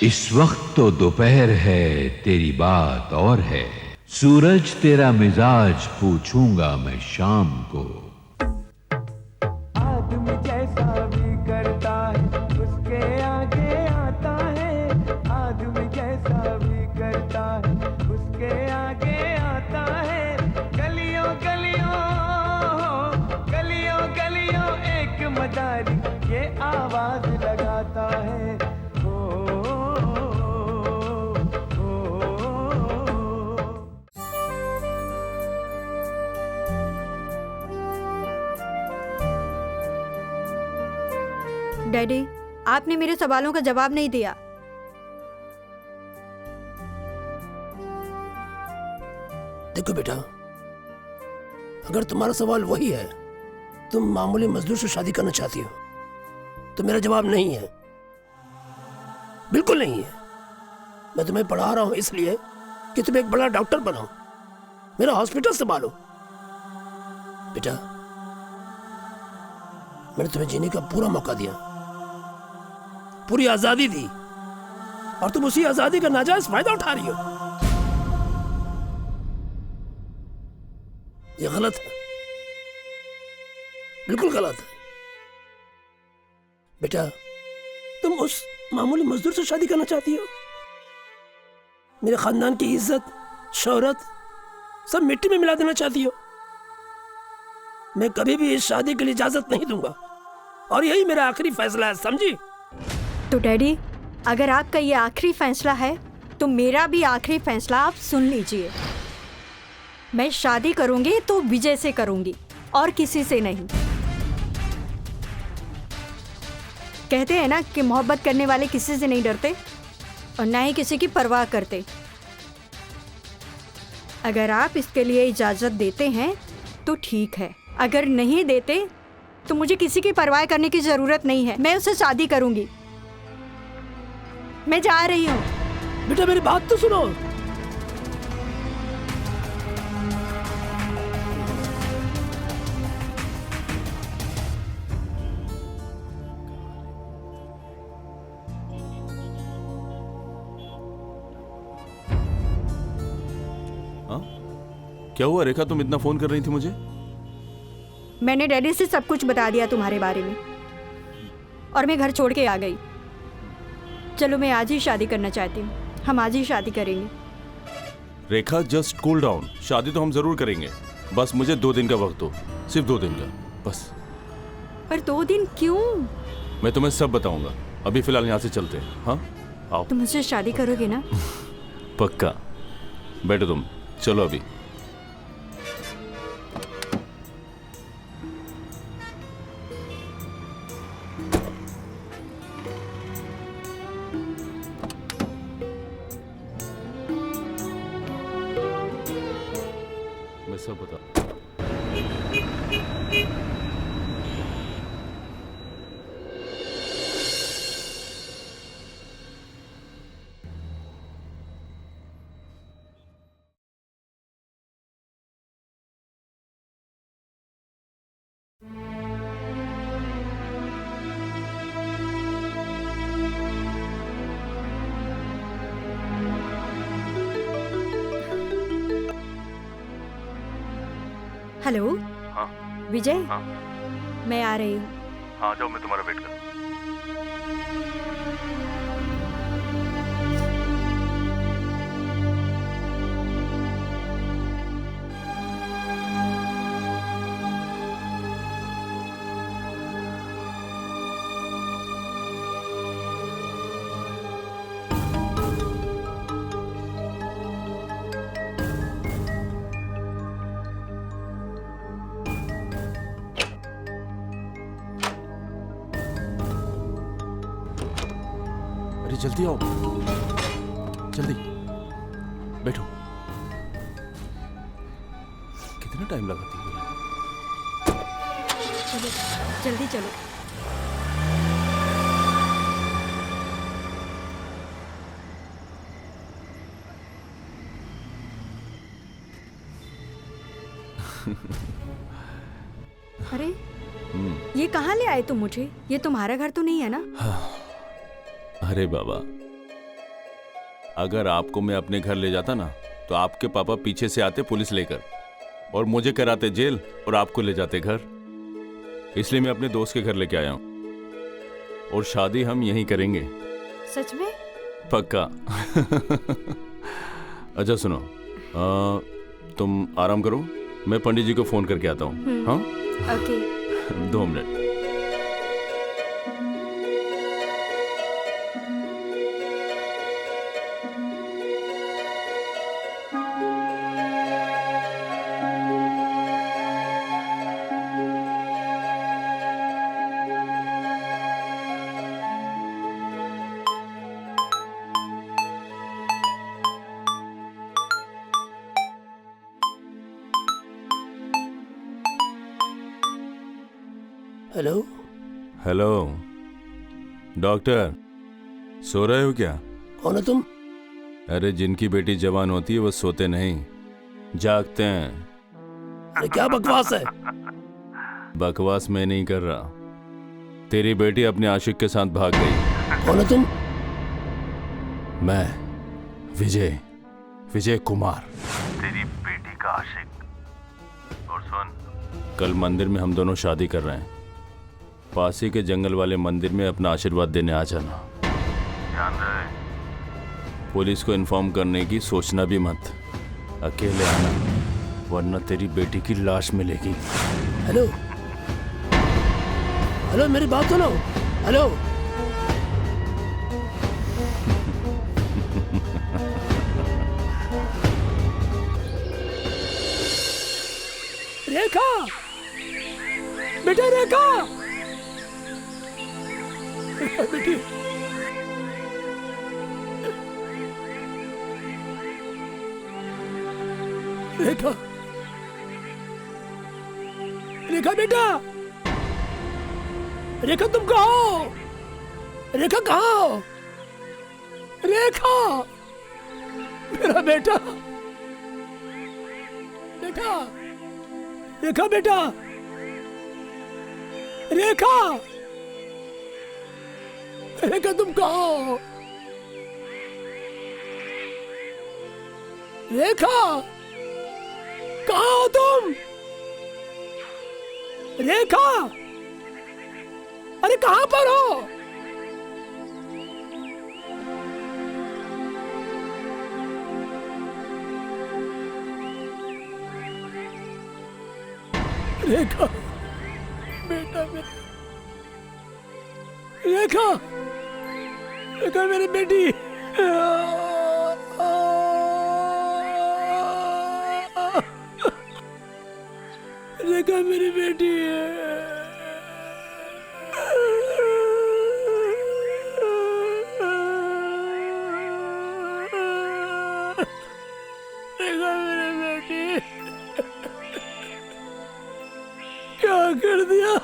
इस वक्त तो दोपहर है, तेरी बात और है। सूरज तेरा मिजाज पूछूंगा मैं शाम को। आदमी जैसा भी करता है उसके आगे आता है। आदमी जैसा भी करता है उसके आगे आता है। गलियों गलियों गलियों गलियों एक मदारी ये आवाज लगाता है। डैडी, आपने मेरे सवालों का जवाब नहीं दिया। देखो बेटा, अगर तुम्हारा सवाल वही है, तुम मामूली मजदूर से शादी करना चाहती हो, तो मेरा जवाब नहीं है, बिल्कुल नहीं है। मैं तुम्हें पढ़ा रहा हूं इसलिए कि तुम एक बड़ा डॉक्टर बनो, मेरा हॉस्पिटल संभालो। बेटा, मैंने तुम्हें जीने का पूरा मौका दिया, पूरी आजादी दी, और तुम उसी आजादी का नाजायज फायदा उठा रही हो। ये गलत है, बिल्कुल गलत है। बेटा, तुम उस मामूली मजदूर से शादी करना चाहती हो, मेरे खानदान की इज्जत शोहरत सब मिट्टी में मिला देना चाहती हो। मैं कभी भी इस शादी के लिए इजाजत नहीं दूंगा, और यही मेरा आखिरी फैसला है, समझी? तो डैडी, अगर आपका ये आखिरी फैसला है तो मेरा भी आखिरी फैसला आप सुन लीजिए। मैं शादी करूंगी तो विजय से करूंगी और किसी से नहीं। कहते हैं ना कि मोहब्बत करने वाले किसी से नहीं डरते और ना ही किसी की परवाह करते। अगर आप इसके लिए इजाजत देते हैं तो ठीक है, अगर नहीं देते तो मुझे किसी की परवाह करने की जरूरत नहीं है। मैं उससे शादी करूंगी। मैं जा रही हूँ। बेटा, मेरी बात तो सुनो। हाँ? क्या हुआ रेखा, तुम इतना फोन कर रही थी मुझे? मैंने डैडी से सब कुछ बता दिया तुम्हारे बारे में और मैं घर छोड़ के आ गई। चलो, मैं आज ही शादी करना चाहती हूँ। हम आज ही शादी करेंगे। रेखा, जस्ट कूल डाउन। शादी तो हम जरूर करेंगे, बस मुझे 2 दिन का वक्त दो, सिर्फ 2 दिन का बस। पर 2 दिन क्यों? मैं तुम्हें सब बताऊंगा। अभी फिलहाल यहाँ से चलते हैं। हाँ, आओ। तुम मुझसे शादी करोगे ना? पक्का। बैठो तुम, चलो अभी। मैं सब बता। हेलो। हाँ विजय। हाँ मैं आ रही हूँ। हाँ, जाओ, मैं तुम्हारा वेट कर रहा हूँ। अरे जल्दी आओ, जल्दी बैठो। कितना टाइम लगाती है? चलो, जल्दी चलो। अरे, ये कहाँ ले आए तुम मुझे? ये तुम्हारा घर तो नहीं है ना? अरे बाबा, अगर आपको मैं अपने घर ले जाता ना तो आपके पापा पीछे से आते पुलिस लेकर और मुझे कराते जेल और आपको ले जाते घर। इसलिए मैं अपने दोस्त के घर लेके आया हूँ और शादी हम यहीं करेंगे। सच में? पक्का। अच्छा सुनो, तुम आराम करो, मैं पंडित जी को फोन करके आता हूँ। हाँ okay. 2 minute. Hello. Hello doctor, सो रहे हो क्या? कौन है तुम? अरे जिनकी बेटी जवान होती है वो सोते नहीं, जागते हैं। अरे क्या बकवास है? बकवास मैं नहीं कर रहा। तेरी बेटी अपने आशिक के साथ भाग गई। कौन है तुम? मैं विजय कुमार, तेरी बेटी का आशिक। और सुन, कल मंदिर में हम दोनों शादी कर रहे हैं। पासी के जंगल वाले मंदिर में अपना आशीर्वाद देने आ जाना। ध्यान रहे, पुलिस को इन्फॉर्म करने की सोचना भी मत। अकेले आना, वरना तेरी बेटी की लाश मिलेगी। हेलो हेलो, मेरी बात सुनो। हेलो। रेखा, बेटा रेखा, बेटी। रेखा, रेखा बेटा, रेखा तुम कहाँ हो? रेखा कहाँ हो? रेखा, मेरा बेटा। रेखा, रेखा बेटा, रेखा, रेखा तुम कहाँ हो? रेखा, कहाँ हो तुम? रेखा, अरे कहाँ पर हो? रेखा, बेटा मेरा। रेखा, रेखा मेरी बेटी। रेखा मेरी बेटी है। रेखा मेरी बेटी, क्या कर दिया?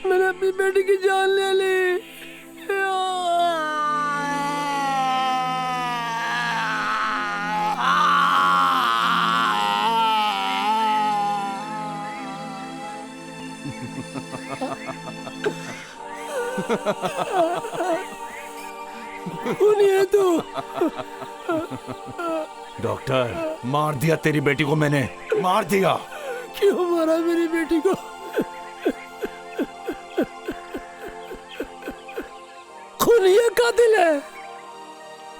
मैंने अपनी बेटी की जान ले ली। कौन है तू? डॉक्टर, मार दिया तेरी बेटी को मैंने, मार दिया। क्यों मारा मेरी बेटी को? खूनी कातिल है।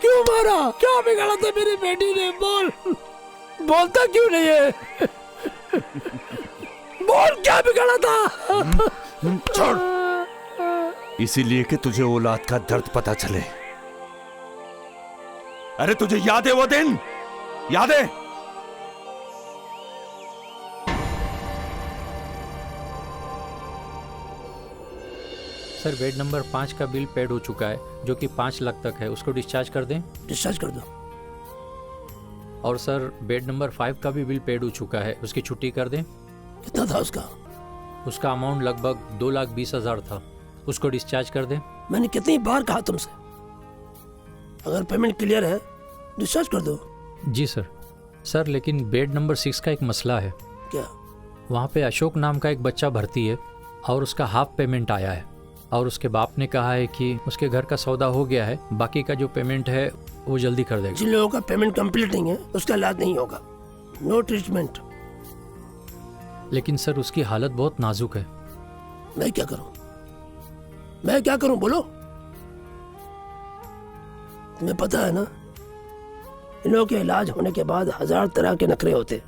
क्यों मारा? क्या बिगाड़ा था मेरी बेटी ने? बोल, बोलता क्यों नहीं है? बोल, क्या बिगाड़ा था? छोड़, इसीलिए कि तुझे औलाद का दर्द पता चले। अरे तुझे याद है वो दिन? याद है? सर, बेड नंबर 5 का बिल पेड हो चुका है, जो कि 5 लाख तक है। उसको डिस्चार्ज कर दें? डिस्चार्ज कर दो। और सर, बेड नंबर 5 का भी बिल पेड हो चुका है, उसकी छुट्टी कर दें? कितना था उसका? उसका अमाउंट लगभग 2,20,000 था, उसको डिस्चार्ज कर दें? मैंने कितनी बार कहा तुमसे, अगर पेमेंट क्लियर है डिस्चार्ज कर दो। जी सर। सर, लेकिन बेड नंबर 6 का एक मसला है। क्या? वहाँ पे अशोक नाम का एक बच्चा भर्ती है और उसका हाफ पेमेंट आया है। और उसके बाप ने कहा है कि उसके घर का सौदा हो गया है, बाकी का जो पेमेंट है वो जल्दी कर देगा। जिन लोगों का पेमेंट कंप्लीट नहीं है उसका इलाज नहीं होगा, नो ट्रीटमेंट। लेकिन सर उसकी हालत बहुत नाजुक है। मैं क्या करूं, मैं क्या करूं बोलो? तुम्हें पता है ना, इन लोगों के इलाज होने के बाद 1000 तरह के नखरे होते,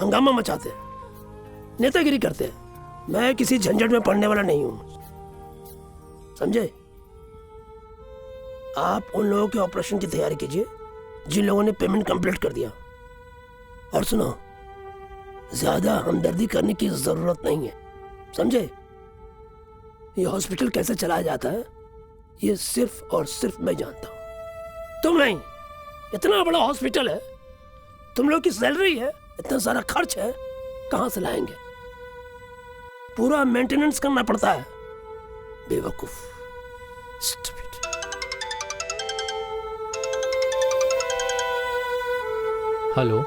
हंगामा मचाते, नेतागिरी करते। मैं किसी झंझट में पड़ने वाला नहीं हूं, समझे? आप उन लोगों के ऑपरेशन की तैयारी कीजिए जिन लोगों ने पेमेंट कंप्लीट कर दिया। और सुनो, ज्यादा हमदर्दी करने की जरूरत नहीं है, समझे? ये हॉस्पिटल कैसे चलाया जाता है ये सिर्फ और सिर्फ मैं जानता हूं, तुम नहीं। इतना बड़ा हॉस्पिटल है, तुम लोग की सैलरी है, इतना सारा खर्च है, कहां से लाएंगे? पूरा मेंटेनेंस करना पड़ता है। बेवकूफ, स्टूपिड। हेलो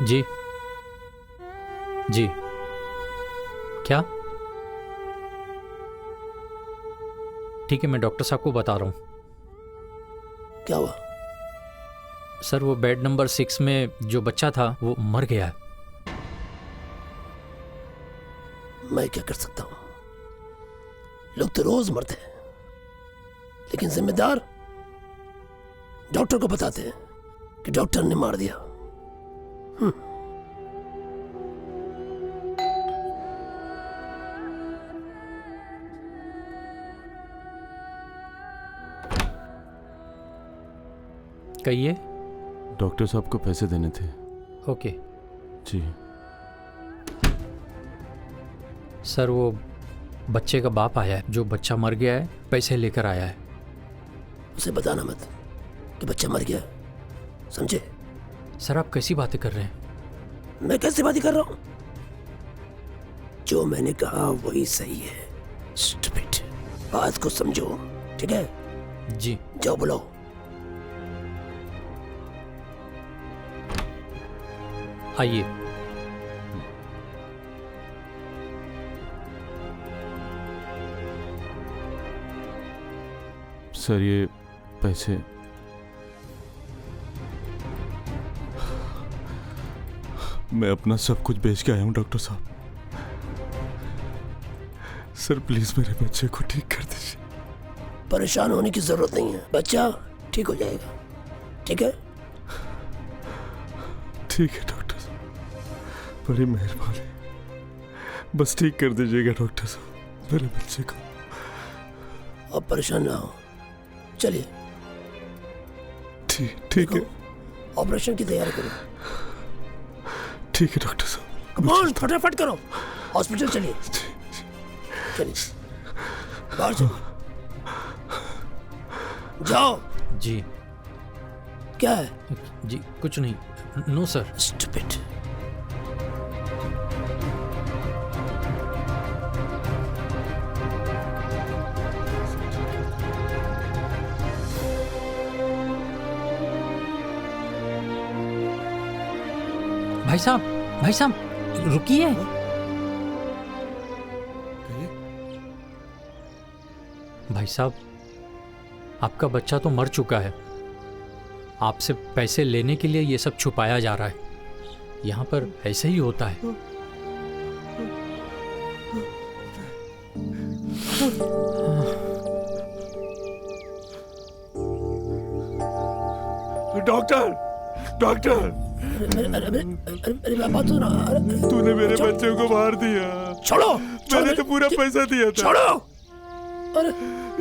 जी, जी क्या? ठीक है, मैं डॉक्टर साहब को बता रहा हूँ। क्या हुआ? सर वो बेड नंबर 6 में जो बच्चा था वो मर गया है। मैं क्या कर सकता हूं? लोग तो रोज मरते हैं, लेकिन जिम्मेदार डॉक्टर को बताते हैं कि डॉक्टर ने मार दिया। कहिए। डॉक्टर साहब को पैसे देने थे। ओके जी सर, वो बच्चे का बाप आया है, जो बच्चा मर गया है, पैसे लेकर आया है। उसे बताना मत कि बच्चा मर गया, समझे? सर आप कैसी बातें कर रहे हैं? मैं कैसे बातें कर रहा हूं? जो मैंने कहा वही सही है। स्टूपिड, बात को समझो, ठीक है? जी जाओ बुलाओ। आइए। सर ये पैसे मैं अपना सब कुछ बेच के आया हूं डॉक्टर साहब। सर प्लीज मेरे बच्चे को ठीक कर दीजिए। परेशान होने की जरूरत नहीं है, बच्चा ठीक हो जाएगा, ठीक है? ठीक है डॉक्टर साहब, बड़ी मेहरबानी, बस ठीक कर दीजिएगा डॉक्टर साहब मेरे बच्चे को। अब परेशान ना हो, चलिए। ठीक है, ऑपरेशन की तैयारी करो। ठीक है डॉक्टर साहब। कम ऑन, फटाफट करो, हॉस्पिटल चलिए। चलिए, बाहर चलिए, जाओ। जी क्या है? जी कुछ नहीं, नो सर। स्टूपिड। भाई साहब रुकिए। भाई साहब, आपका बच्चा तो मर चुका है, आपसे पैसे लेने के लिए ये सब छुपाया जा रहा है। यहाँ पर ऐसे ही होता है। डॉक्टर, डॉक्टर, अरे बात सुनो। तूने मेरे बच्चे को मार दिया। छोड़ो, मैंने तो पूरा पैसा दिया था। छोड़ो। अरे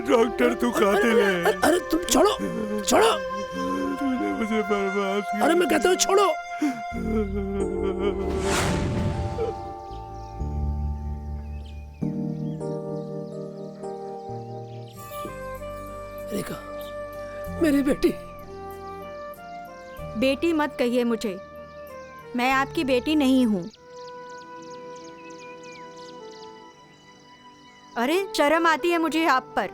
डॉक्टर तू कातिल है। अरे तुम छोड़ो, छोड़ो। तूने मुझे बर्बाद किया। अरे मैं कहता हूँ छोड़ो। रेखा, मेरी बेटी। बेटी मत कहिए मुझे, मैं आपकी बेटी नहीं हूं। अरे शर्म आती है मुझे आप पर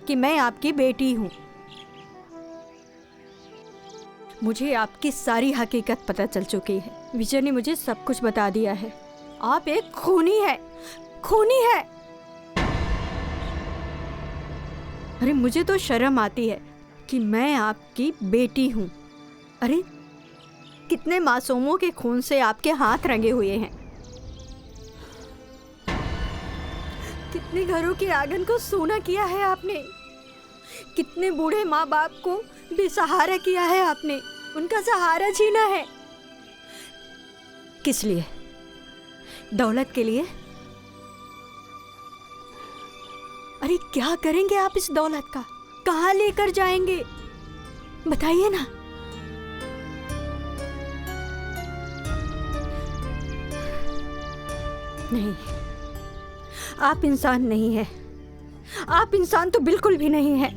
कि मैं आपकी बेटी हूं। मुझे आपकी सारी हकीकत पता चल चुकी है। विजय ने मुझे सब कुछ बता दिया है। आप एक खूनी है, खूनी है। अरे मुझे तो शर्म आती है कि मैं आपकी बेटी हूं। अरे कितने मासूमों के खून से आपके हाथ रंगे हुए हैं, कितने घरों के आंगन को सोना किया है आपने, कितने बूढ़े माँ बाप को बेसहारा किया है आपने, उनका सहारा छीना है। किस लिए? दौलत के लिए? अरे क्या करेंगे आप इस दौलत का? कहाँ लेकर जाएंगे? बताइए ना। नहीं, आप इंसान नहीं है। आप इंसान तो बिल्कुल भी नहीं है,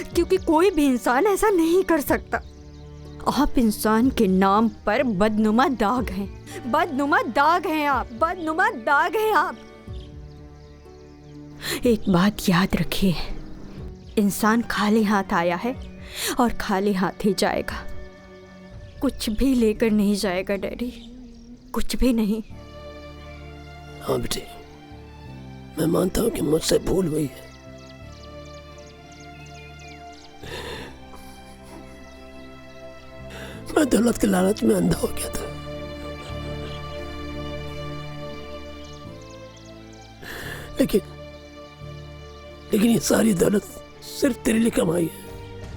क्योंकि कोई भी इंसान ऐसा नहीं कर सकता। आप इंसान के नाम पर बदनुमा दाग हैं, बदनुमा दाग हैं आप, बदनुमा दाग हैं आप। एक बात याद रखिए, इंसान खाली हाथ आया है और खाली हाथ ही जाएगा। कुछ भी लेकर नहीं जाएगा डैडी, कुछ भी नहीं। हाँ बेटे, मैं मानता हूं कि मुझसे भूल हुई है। मैं दौलत के लालच में अंधा हो गया था। लेकिन ये सारी दौलत सिर्फ तेरे लिए कमाई है,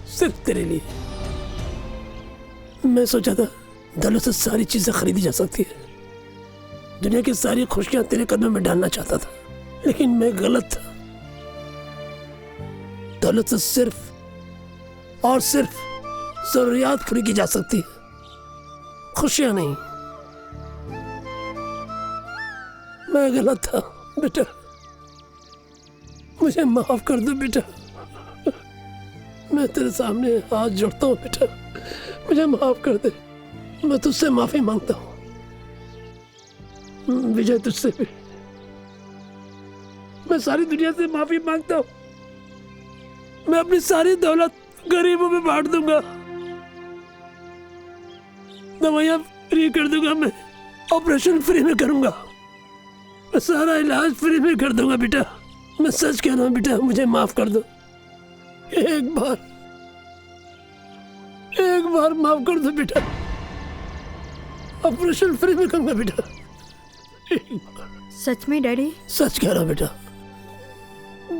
सिर्फ तेरे लिए। मैं सोचा था दौलत से सारी चीजें खरीदी जा सकती है, दुनिया की सारी खुशियां तेरे कदमों में डालना चाहता था, लेकिन मैं गलत था। दौलत से सिर्फ और सिर्फ जरूरियात पूरी की जा सकती है, खुशियां नहीं। मैं गलत था बेटा, मुझे माफ कर दो बेटा। मैं तेरे सामने हाथ जोड़ता हूँ बेटा, मुझे माफ कर दे। मैं तुझसे माफी मांगता हूँ विजय, तुझसे भी। मैं सारी दुनिया से माफी मांगता हूँ। मैं अपनी सारी दौलत गरीबों में बांट दूंगा, दवाइयां फ्री कर दूंगा, मैं ऑपरेशन फ्री में करूंगा, मैं सारा इलाज फ्री में कर दूंगा बेटा। मैं सच कह रहा हूं बेटा, मुझे माफ कर दो। एक बार माफ कर दो बेटा, ऑपरेशन फ्री में करूंगा बेटा। सच में डैडी? सच कह रहा हूं बेटा,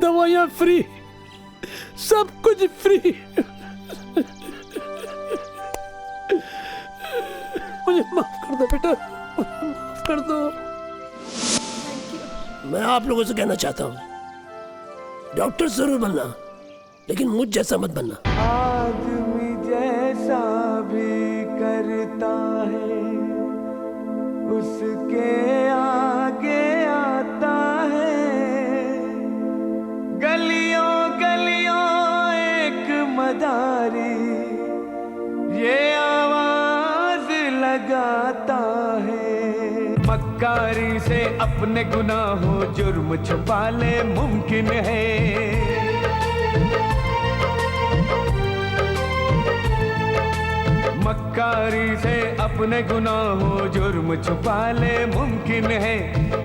दवाइयां फ्री, सब कुछ फ्री। मुझे माफ कर दो बेटा, माफ कर दो। मैं आप लोगों से कहना चाहता हूँ, डॉक्टर जरूर बनना, लेकिन मुझ जैसा मत बनना। आदमी जैसा भी करता है उसके आगे आता है। गलियों गलियों एक मदारी ये आवाज लगाता है। मक्कारी से अपने गुनाहों जुर्म छुपा ले मुमकिन है। मक्कारी से अपने गुनाहों जुर्म छुपा ले मुमकिन है।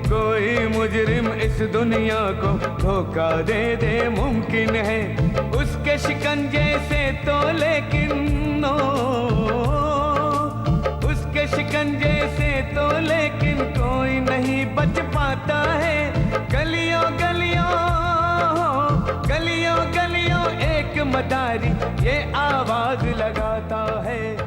कोई मुजरिम इस दुनिया को धोखा दे दे मुमकिन है। उसके शिकंजे से तो लेकिन उसके शिकंजे से तो लेकिन कोई नहीं बच पाता है। गलियों गलियों गलियों गलियों एक मदारी ये आवाज लगाता है।